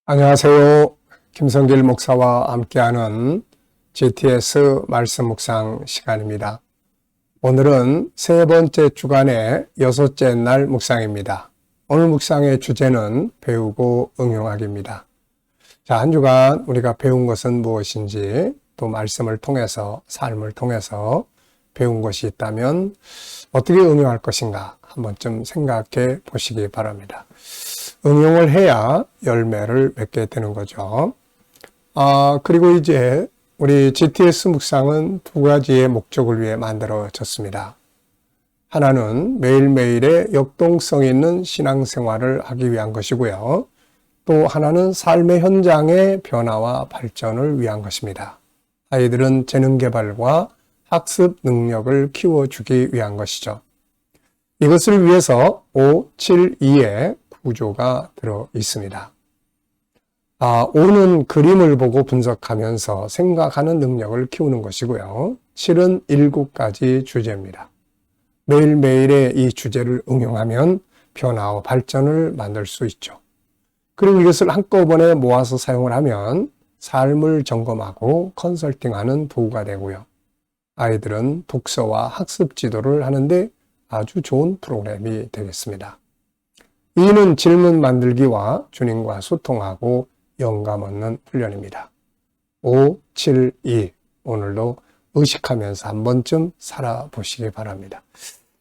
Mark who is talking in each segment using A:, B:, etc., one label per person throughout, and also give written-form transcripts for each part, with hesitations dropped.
A: 안녕하세요. 김성길 목사와 함께하는 GTS 말씀 묵상 시간입니다. 오늘은 세 번째 주간의 여섯째 날 묵상입니다. 오늘 묵상의 주제는 배우고 응용하기입니다. 자, 한 주간 우리가 배운 것은 무엇인지, 또 말씀을 통해서, 삶을 통해서 배운 것이 있다면 어떻게 응용할 것인가 한 번쯤 생각해 보시기 바랍니다. 응용을 해야 열매를 맺게 되는 거죠. 그리고 이제 우리 GTS 묵상은 두 가지의 목적을 위해 만들어졌습니다. 하나는 매일매일의 역동성 있는 신앙생활을 하기 위한 것이고요. 또 하나는 삶의 현장의 변화와 발전을 위한 것입니다. 아이들은 재능 개발과 학습 능력을 키워주기 위한 것이죠. 이것을 위해서 572의 구조가 들어 있습니다. 5는 그림을 보고 분석하면서 생각하는 능력을 키우는 것이고요. 7은 7가지 주제입니다. 매일매일의 이 주제를 응용하면 변화와 발전을 만들 수 있죠. 그리고 이것을 한꺼번에 모아서 사용을 하면 삶을 점검하고 컨설팅하는 도구가 되고요. 아이들은 독서와 학습 지도를 하는데 아주 좋은 프로그램이 되겠습니다. 2는 질문 만들기와 주님과 소통하고 영감 얻는 훈련입니다. 5, 7, 2 오늘도 의식하면서 한 번쯤 살아보시기 바랍니다.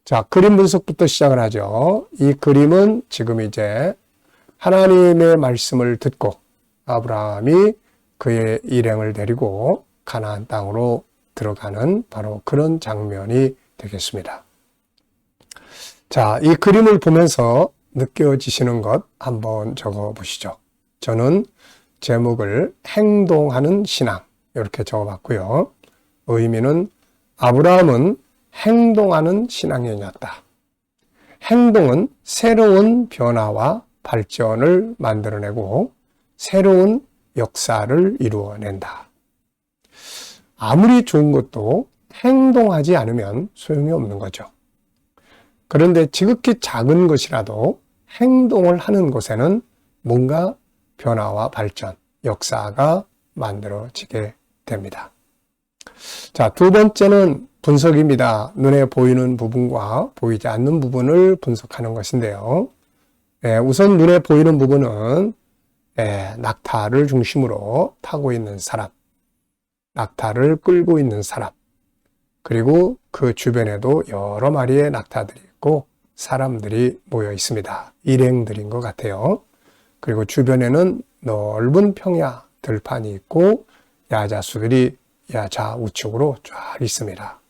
A: 자, 그림 분석부터 시작을 하죠. 이 그림은 지금 이제 하나님의 말씀을 듣고 아브라함이 그의 일행을 데리고 가나안 땅으로 들어가는 바로 그런 장면이 되겠습니다. 자, 이 그림을 보면서 느껴지시는 것 한번 적어 보시죠. 저는 제목을 행동하는 신앙 이렇게 적어봤고요. 의미는 아브라함은 행동하는 신앙인이었다. 행동은 새로운 변화와 발전을 만들어내고 새로운 역사를 이루어낸다. 아무리 좋은 것도 행동하지 않으면 소용이 없는 거죠. 그런데 지극히 작은 것이라도 행동을 하는 곳에는 뭔가 변화와 발전, 역사가 만들어지게 됩니다. 자, 두 번째는 분석입니다. 눈에 보이는 부분과 보이지 않는 부분을 분석하는 것인데요. 우선 눈에 보이는 부분은 낙타를 중심으로 타고 있는 사람, 낙타를 끌고 있는 사람, 그리고 그 주변에도 여러 마리의 낙타들이 있고 사람들이 모여 있습니다. 일행들인 것 같아요. 그리고 주변에는 넓은 평야 들판이 있고 야자수들이 야자우측으로 쫙 있습니다.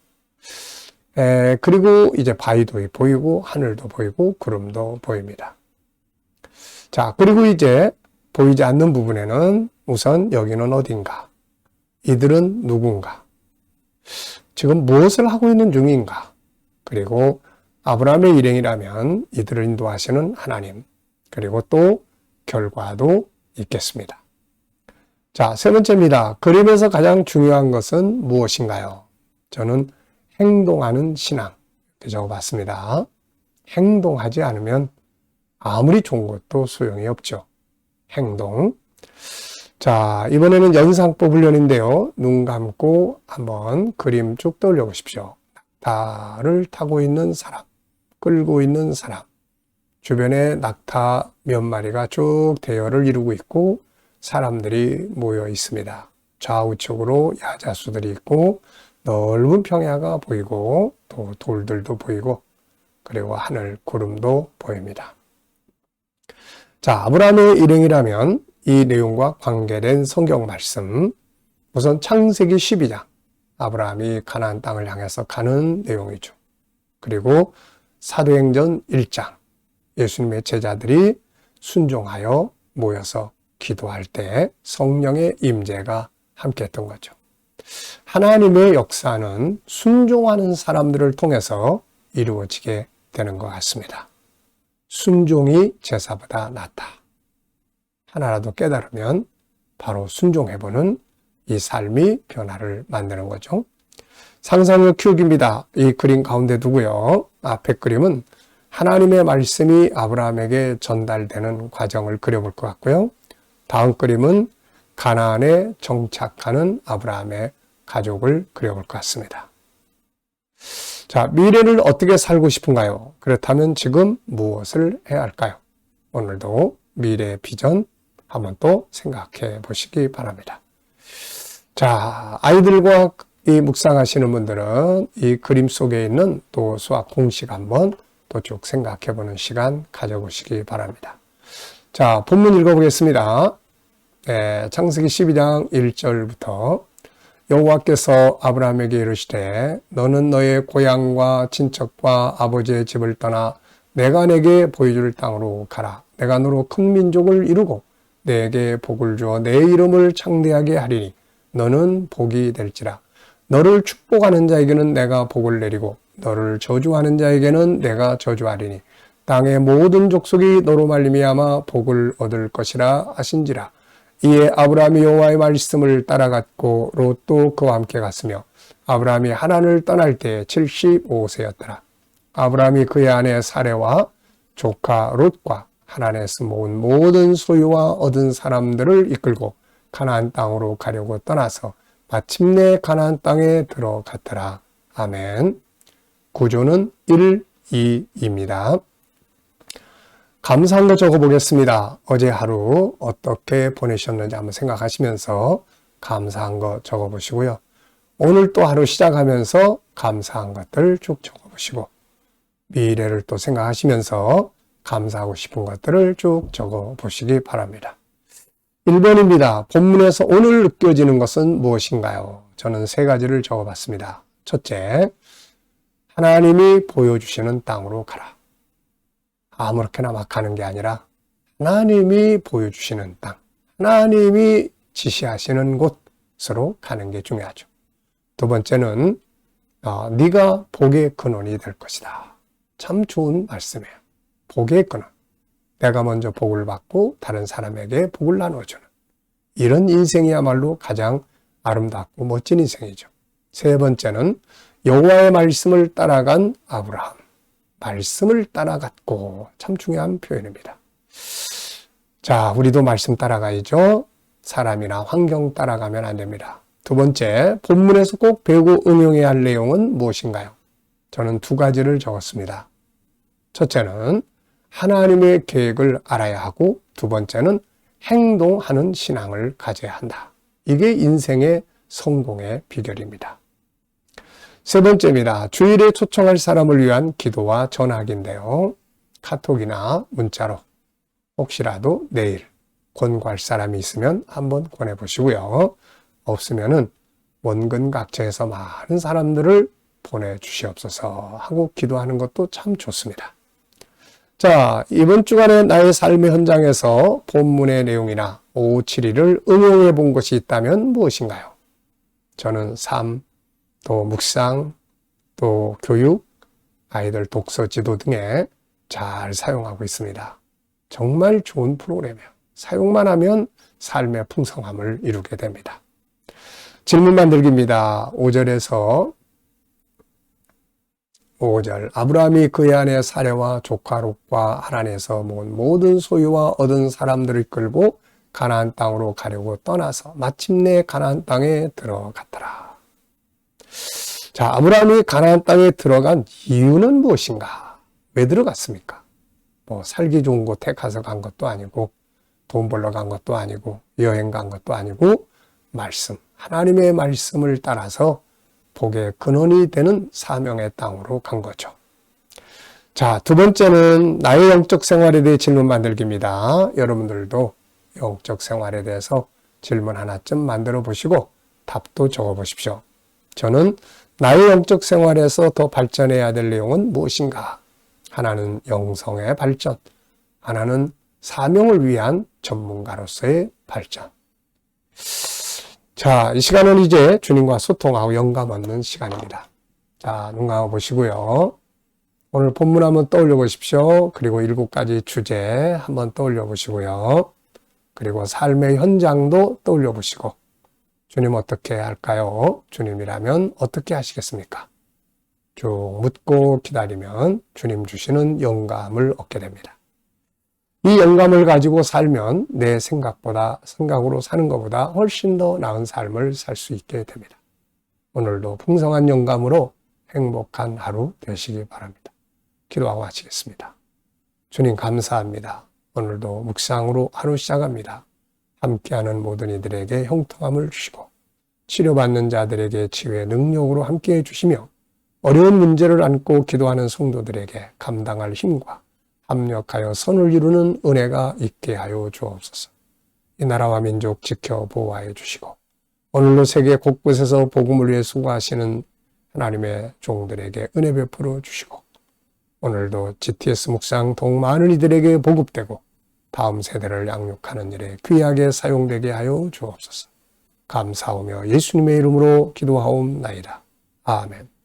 A: 그리고 이제 바위도 보이고 하늘도 보이고 구름도 보입니다. 자, 그리고 이제 보이지 않는 부분에는 우선 여기는 어딘가? 이들은 누군가? 지금 무엇을 하고 있는 중인가? 그리고 아브라함의 일행이라면 이들을 인도하시는 하나님, 그리고 또 결과도 있겠습니다. 자, 세 번째입니다. 그림에서 가장 중요한 것은 무엇인가요? 저는 행동하는 신앙 이렇게 적어봤습니다. 행동하지 않으면 아무리 좋은 것도 소용이 없죠. 행동. 자, 이번에는 연상법 훈련인데요. 눈 감고 한번 그림 쭉 떠올려 보십시오. 낙타를 타고 있는 사람, 끌고 있는 사람, 주변에 낙타 몇 마리가 쭉 대열을 이루고 있고 사람들이 모여 있습니다. 좌우측으로 야자수들이 있고 넓은 평야가 보이고 또 돌들도 보이고 그리고 하늘 구름도 보입니다. 자, 아브라함의 일행이라면 이 내용과 관계된 성경 말씀, 우선 창세기 12장, 아브라함이 가나안 땅을 향해서 가는 내용이죠. 그리고 사도행전 1장, 예수님의 제자들이 순종하여 모여서 기도할 때 성령의 임재가 함께했던 거죠. 하나님의 역사는 순종하는 사람들을 통해서 이루어지게 되는 것 같습니다. 순종이 제사보다 낫다. 하나라도 깨달으면 바로 순종해보는 이 삶이 변화를 만드는 거죠. 상상력 키우기입니다. 이 그림 가운데 두고요. 앞에 그림은 하나님의 말씀이 아브라함에게 전달되는 과정을 그려볼 것 같고요. 다음 그림은 가나안에 정착하는 아브라함의 가족을 그려볼 것 같습니다. 자, 미래를 어떻게 살고 싶은가요? 그렇다면 지금 무엇을 해야 할까요? 오늘도 미래의 비전 한번 또 생각해 보시기 바랍니다. 자, 아이들과 이 묵상하시는 분들은 이 그림 속에 있는 또 수학 공식 한번 또 쭉 생각해 보는 시간 가져보시기 바랍니다. 자, 본문 읽어보겠습니다. 창세기 12장 1절부터 여호와께서 아브라함에게 이르시되 너는 너의 고향과 친척과 아버지의 집을 떠나 내가 내게 보여줄 땅으로 가라. 내가 너로 큰 민족을 이루고 내게 복을 주어 내 이름을 창대하게 하리니 너는 복이 될지라. 너를 축복하는 자에게는 내가 복을 내리고 너를 저주하는 자에게는 내가 저주하리니 땅의 모든 족속이 너로 말미암아 복을 얻을 것이라 하신지라. 이에 아브라함이 여호와의 말씀을 따라갔고 롯도 그와 함께 갔으며 아브라함이 하란을 떠날 때에 75세였더라. 아브라함이 그의 아내 사레와 조카 롯과 하란에서 모은 모든 소유와 얻은 사람들을 이끌고 가나안 땅으로 가려고 떠나서 마침내 가나안 땅에 들어갔더라. 아멘. 구조는 1, 2입니다. 감사한 거 적어보겠습니다. 어제 하루 어떻게 보내셨는지 한번 생각하시면서 감사한 거 적어보시고요. 오늘 또 하루 시작하면서 감사한 것들 쭉 적어보시고 미래를 또 생각하시면서 감사하고 싶은 것들을 쭉 적어보시기 바랍니다. 1번입니다. 본문에서 오늘 느껴지는 것은 무엇인가요? 저는 3가지를 적어봤습니다. 첫째, 하나님이 보여주시는 땅으로 가라. 아무렇게나 막 가는 게 아니라 하나님이 보여주시는 땅, 하나님이 지시하시는 곳으로 가는 게 중요하죠. 두 번째는 네가 복의 근원이 될 것이다. 참 좋은 말씀이에요. 복의 근원. 내가 먼저 복을 받고 다른 사람에게 복을 나눠주는 이런 인생이야말로 가장 아름답고 멋진 인생이죠. 세 번째는 여호와의 말씀을 따라간 아브라함. 말씀을 따라갔고 참 중요한 표현입니다. 자, 우리도 말씀 따라가야죠. 사람이나 환경 따라가면 안 됩니다. 두 번째, 본문에서 꼭 배우고 응용해야 할 내용은 무엇인가요? 저는 2가지를 적었습니다. 첫째는 하나님의 계획을 알아야 하고 두 번째는 행동하는 신앙을 가져야 한다. 이게 인생의 성공의 비결입니다. 세 번째입니다. 주일에 초청할 사람을 위한 기도와 전화기인데요. 카톡이나 문자로 혹시라도 내일 권고할 사람이 있으면 한번 권해보시고요. 없으면은 원근각처에서 많은 사람들을 보내주시옵소서 하고 기도하는 것도 참 좋습니다. 자, 이번 주간에 나의 삶의 현장에서 본문의 내용이나 572를 응용해 본 것이 있다면 무엇인가요? 저는 삶, 또 묵상, 또 교육, 아이들 독서 지도 등에 잘 사용하고 있습니다. 정말 좋은 프로그램이에요. 사용만 하면 삶의 풍성함을 이루게 됩니다. 질문 만들기입니다. 5절에서 5절 아브라함이 그의 아내 사레와 조카 롯과 하란에서 모은 모든 소유와 얻은 사람들을 끌고 가나안 땅으로 가려고 떠나서 마침내 가나안 땅에 들어갔더라. 자, 아브라함이 가나안 땅에 들어간 이유는 무엇인가? 왜 들어갔습니까? 뭐 살기 좋은 곳 택해서 간 것도 아니고 돈 벌러 간 것도 아니고 여행 간 것도 아니고 말씀, 하나님의 말씀을 따라서 복의 근원이 되는 사명의 땅으로 간 거죠. 자, 두 번째는 나의 영적 생활에 대해 질문 만들기입니다. 여러분들도 영적 생활에 대해서 질문 하나쯤 만들어 보시고 답도 적어 보십시오. 저는 나의 영적 생활에서 더 발전해야 될 내용은 무엇인가? 하나는 영성의 발전, 하나는 사명을 위한 전문가로서의 발전. 자, 이 시간은 이제 주님과 소통하고 영감 얻는 시간입니다. 자, 눈 감아 보시고요. 오늘 본문 한번 떠올려 보십시오. 그리고 7가지 주제 한번 떠올려 보시고요. 그리고 삶의 현장도 떠올려 보시고 주님 어떻게 할까요? 주님이라면 어떻게 하시겠습니까? 쭉 묻고 기다리면 주님 주시는 영감을 얻게 됩니다. 이 영감을 가지고 살면 내 생각으로 사는 것보다 훨씬 더 나은 삶을 살 수 있게 됩니다. 오늘도 풍성한 영감으로 행복한 하루 되시기 바랍니다. 기도하고 마치겠습니다. 주님 감사합니다. 오늘도 묵상으로 하루 시작합니다. 함께하는 모든 이들에게 형통함을 주시고 치료받는 자들에게 치유의 능력으로 함께해 주시며 어려운 문제를 안고 기도하는 성도들에게 감당할 힘과 합력하여 선을 이루는 은혜가 있게 하여 주옵소서. 이 나라와 민족 지켜 보호하여 주시고 오늘도 세계 곳곳에서 복음을 위해 수고하시는 하나님의 종들에게 은혜 베풀어 주시고 오늘도 GTS 묵상 동 많은 이들에게 보급되고 다음 세대를 양육하는 일에 귀하게 사용되게 하여 주옵소서. 감사하며 예수님의 이름으로 기도하옵나이다. 아멘.